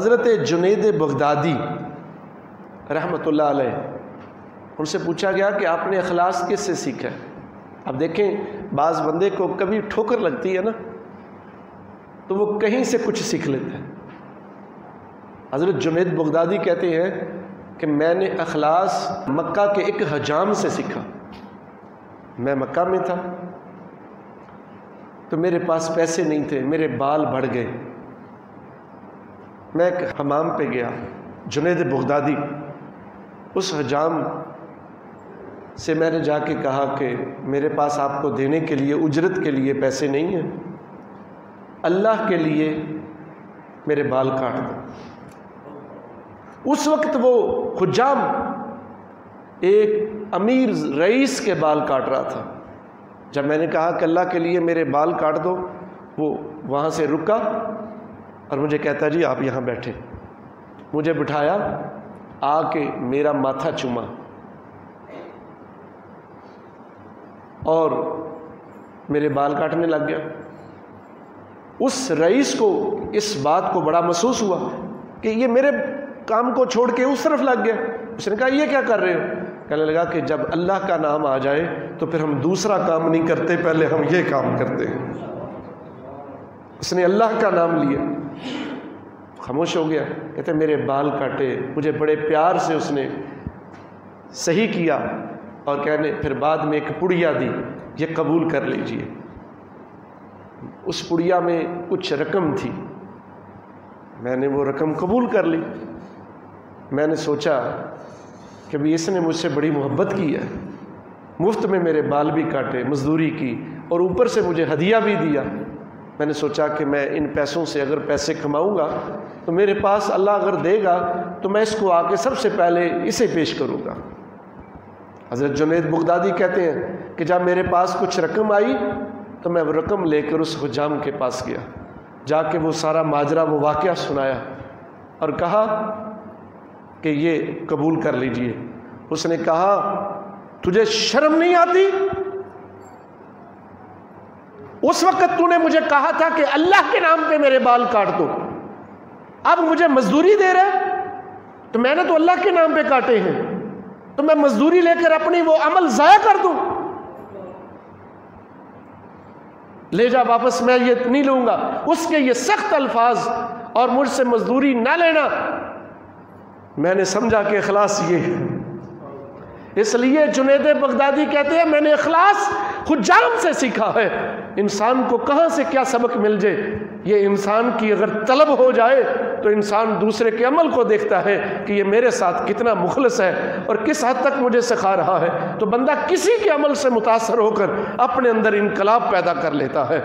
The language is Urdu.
حضرت جنید بغدادی رحمۃ اللہ علیہ، ان سے پوچھا گیا کہ آپ نے اخلاص کس سے سیکھا ہے؟ اب دیکھیں، بعض بندے کو کبھی ٹھوکر لگتی ہے نا تو وہ کہیں سے کچھ سیکھ لیتا ہے۔ حضرت جنید بغدادی کہتے ہیں کہ میں نے اخلاص مکہ کے ایک حجام سے سیکھا۔ میں مکہ میں تھا تو میرے پاس پیسے نہیں تھے، میرے بال بڑھ گئے، میں ایک حمام پہ گیا، جنید بغدادی اس حجام سے میں نے جا کے کہا کہ میرے پاس آپ کو دینے کے لیے، اجرت کے لیے پیسے نہیں ہیں، اللہ کے لیے میرے بال کاٹ دو۔ اس وقت وہ حجام ایک امیر رئیس کے بال کاٹ رہا تھا۔ جب میں نے کہا کہ اللہ کے لیے میرے بال کاٹ دو، وہ وہاں سے رکا اور مجھے کہتا جی آپ یہاں بیٹھے۔ مجھے بٹھایا، آ کے میرا ماتھا چوما اور میرے بال کاٹنے لگ گیا۔ اس رئیس کو اس بات کو بڑا محسوس ہوا کہ یہ میرے کام کو چھوڑ کے اس طرف لگ گیا۔ اس نے کہا یہ کیا کر رہے ہو؟ کہنے لگا کہ جب اللہ کا نام آ جائے تو پھر ہم دوسرا کام نہیں کرتے، پہلے ہم یہ کام کرتے ہیں۔ اس نے اللہ کا نام لیا، خاموش ہو گیا۔ کہتے میرے بال کاٹے، مجھے بڑے پیار سے اس نے صحیح کیا اور کہنے پھر بعد میں ایک پڑیا دی، یہ قبول کر لیجئے۔ اس پڑیا میں کچھ رقم تھی، میں نے وہ رقم قبول کر لی۔ میں نے سوچا کہ بھی اس نے مجھ سے بڑی محبت کی ہے، مفت میں میرے بال بھی کاٹے، مزدوری کی اور اوپر سے مجھے ہدیہ بھی دیا۔ میں نے سوچا کہ میں ان پیسوں سے اگر پیسے کماؤں گا تو میرے پاس اللہ اگر دے گا تو میں اس کو آ کے سب سے پہلے اسے پیش کروں گا۔ حضرت جنید بغدادی کہتے ہیں کہ جب میرے پاس کچھ رقم آئی تو میں وہ رقم لے کر اس حجام کے پاس گیا، جا کے وہ سارا ماجرا، وہ واقعہ سنایا اور کہا کہ یہ قبول کر لیجئے۔ اس نے کہا تجھے شرم نہیں آتی؟ اس وقت تو نے مجھے کہا تھا کہ اللہ کے نام پہ میرے بال کاٹ دو، اب مجھے مزدوری دے رہے؟ تو میں نے تو اللہ کے نام پہ کاٹے ہیں، تو میں مزدوری لے کر اپنی وہ عمل ضائع کر دوں؟ لے جا واپس، میں یہ نہیں لوں گا۔ اس کے یہ سخت الفاظ اور مجھ سے مزدوری نہ لینا، میں نے سمجھا کہ اخلاص یہ ہے۔ اس لیے جنید بغدادی کہتے ہیں میں نے اخلاص حجام سے سیکھا ہے۔ انسان کو کہاں سے کیا سبق مل جائے، یہ انسان کی اگر طلب ہو جائے تو انسان دوسرے کے عمل کو دیکھتا ہے کہ یہ میرے ساتھ کتنا مخلص ہے اور کس حد تک مجھے سکھا رہا ہے، تو بندہ کسی کے عمل سے متاثر ہو کر اپنے اندر انقلاب پیدا کر لیتا ہے۔